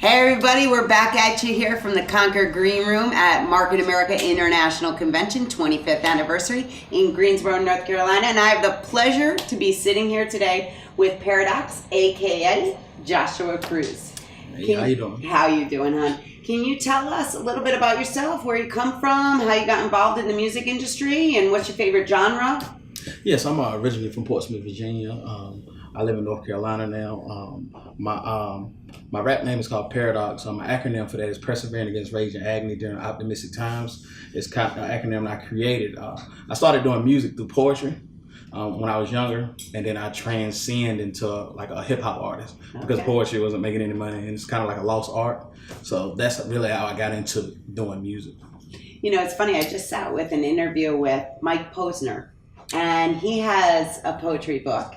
Hey everybody, we're back at you here from the Concord Green Room at Market America International Convention 25th anniversary in Greensboro, North Carolina. And I have the pleasure to be sitting here today with Paradox, aka Joshua Cruz. Hey, how you doing? How you doing, hon? Can you tell us a little bit about yourself, where you come from, how you got involved in the music industry, and what's your favorite genre? Yes, I'm originally from Portsmouth, Virginia. I live in North Carolina now. My rap name is called Paradox. My acronym for that is Persevering Against Rage and Agony During Optimistic Times. It's kind of an acronym I created. I started doing music through poetry when I was younger, and then I transcended into like a hip hop artist because poetry wasn't making any money, and it's kind of like a lost art. So that's really how I got into doing music. You know, it's funny. I just sat with an interview with Mike Posner, and he has a poetry book.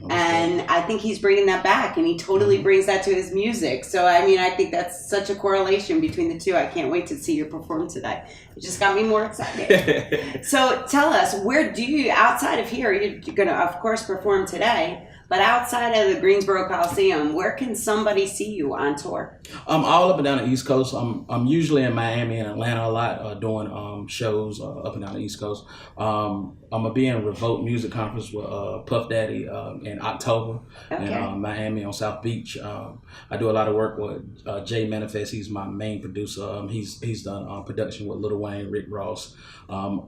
And I think he's bringing that back, and he totally brings that to his music. So, I mean, I think that's such a correlation between the two. I can't wait to see you perform today. It just got me more excited. So tell us, where do you, outside of here, you're going to, of course, perform today, but outside of the Greensboro Coliseum, where can somebody see you on tour? All up and down the East Coast. I'm usually in Miami and Atlanta a lot, doing shows up and down the East Coast. I'm going to be in Revolt Music Conference with Puff Daddy in October in Miami on South Beach. I do a lot of work with Jay Manifest. He's my main producer. He's done production with Lil Wayne, Rick Ross,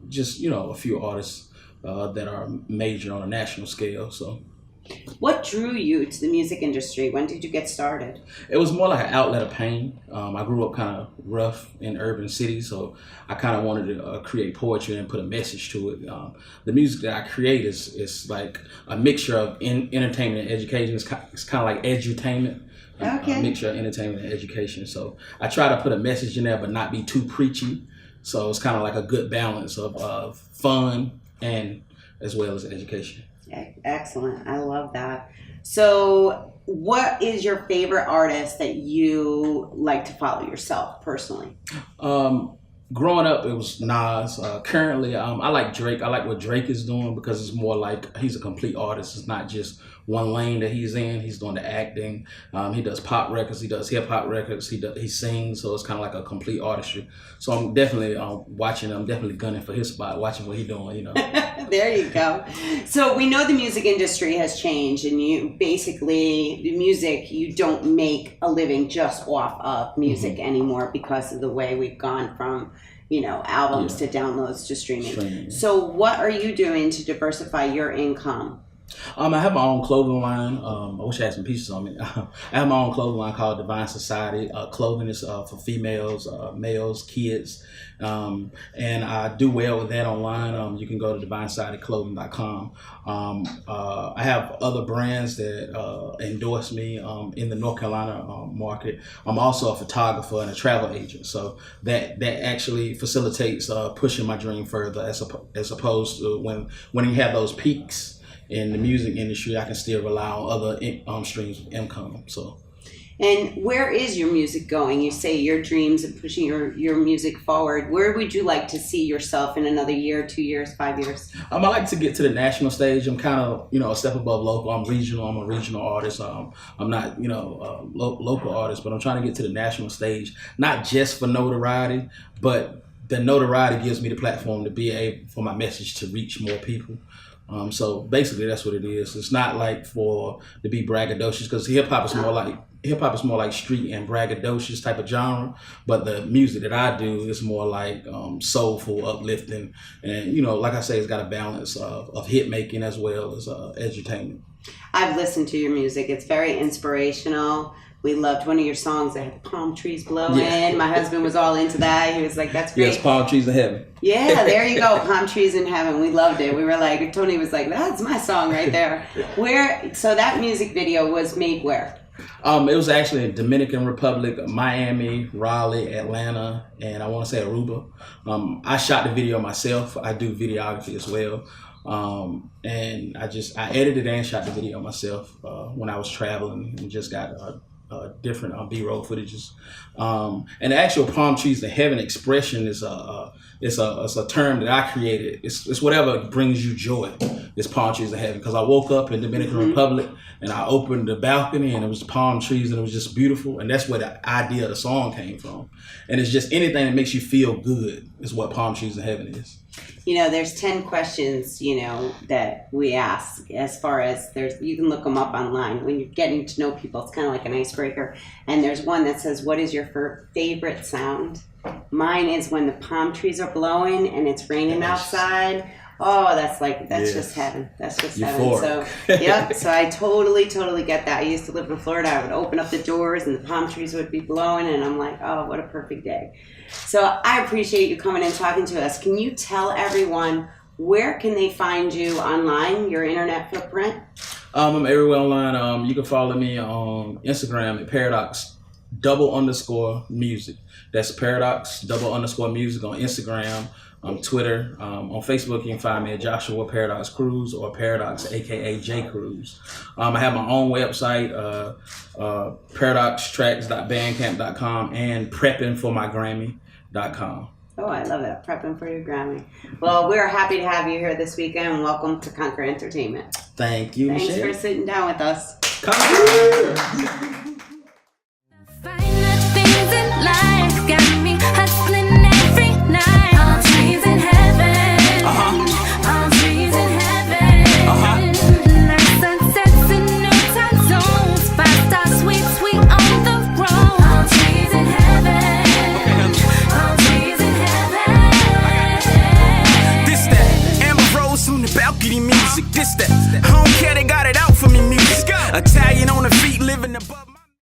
just, you know, a few artists that are major on a national scale. So. What drew you to the music industry? When did you get started? It was more like an outlet of pain. I grew up kind of rough in urban cities, so I kind of wanted to create poetry and put a message to it. The music that I create is like a mixture of entertainment and education. It's kind of like edutainment. A mixture of entertainment and education. So I try to put a message in there, but not be too preachy. So it's kind of like a good balance of fun and as well as education. Excellent. I love that. So what is your favorite artist that you like to follow yourself personally? Growing up, it was Nas. Currently, I like Drake. I like what Drake is doing because it's more like he's a complete artist. It's not just one lane that he's in. He's doing the acting. He does pop records. He does hip hop records. He sings. So it's kind of like a complete artistry. So I'm definitely watching. I'm definitely gunning for his spot, watching what he's doing. You know. There you go. So we know the music industry has changed, and you basically the music you don't make a living just off of music anymore because of the way we've gone from, you know, albums to downloads to streaming. So what are you doing to diversify your income? I have my own clothing line. I wish I had some pieces on me. I have my own clothing line called Divine Society. Clothing is for females, males, kids, and I do well with that online. You can go to divinesocietyclothing.com. I have other brands that endorse me in the North Carolina market. I'm also a photographer and a travel agent, so that actually facilitates pushing my dream further as opposed to when you have those peaks in the music industry, I can still rely on other streams of income. So, and where is your music going? You say your dreams and pushing your music forward. Where would you like to see yourself in another year, 2 years, 5 years? I like to get to the national stage. I'm kind of, you know, a step above local. I'm regional. I'm a regional artist. I'm not, you know, local artist, but I'm trying to get to the national stage, not just for notoriety, but the notoriety gives me the platform to be able for my message to reach more people. So basically, that's what it is. It's not like to be braggadocious because hip hop is more like street and braggadocious type of genre. But the music that I do is more like soulful, uplifting, and you know, like I say, it's got a balance of hit making as well as edutainment. I've listened to your music. It's very inspirational. We loved one of your songs that had palm trees blowing. Yeah. My husband was all into that. He was like, that's great. Yes, palm trees in heaven. Yeah, there you go. Palm trees in heaven. We loved it. We were like, Tony was like, that's my song right there. So that music video was made where? It was actually in Dominican Republic, Miami, Raleigh, Atlanta, and I want to say Aruba. I shot the video myself. I do videography as well. And I edited and shot the video myself when I was traveling and just got different B-roll footages. And the actual palm trees in heaven expression is it's a term that I created. It's whatever brings you joy. It's palm trees of heaven. Because I woke up in Dominican Republic and I opened the balcony and it was palm trees and it was just beautiful. And that's where the idea of the song came from. And it's just anything that makes you feel good is what palm trees of heaven is. You know, there's 10 questions, you know, that we ask as far as you can look them up online. When you're getting to know people, it's kind of like an icebreaker. And there's one that says, what is your favorite sound? Mine is when the palm trees are blowing and it's raining outside. Oh, that's just heaven. That's just Euphoric. heaven. So, yep. So I totally get that. I used to live in Florida. I would open up the doors and the palm trees would be blowing, and I'm like, oh, what a perfect day. So I appreciate you coming and talking to us. Can you tell everyone where can they find you online, your internet footprint? I'm everywhere online. You can follow me on Instagram at Paradox_music. That's Paradox_music on Instagram. Twitter, on Facebook, you can find me at Joshua Paradox Cruz or Paradox, aka J Cruz. I have my own website, paradoxtracks.bandcamp.com and preppingformygrammy.com. Oh, I love that. Prepping for your Grammy. Well, we're happy to have you here this weekend. Welcome to Conquer Entertainment. Thank you, Thanks Michelle. for sitting down with us. Come here.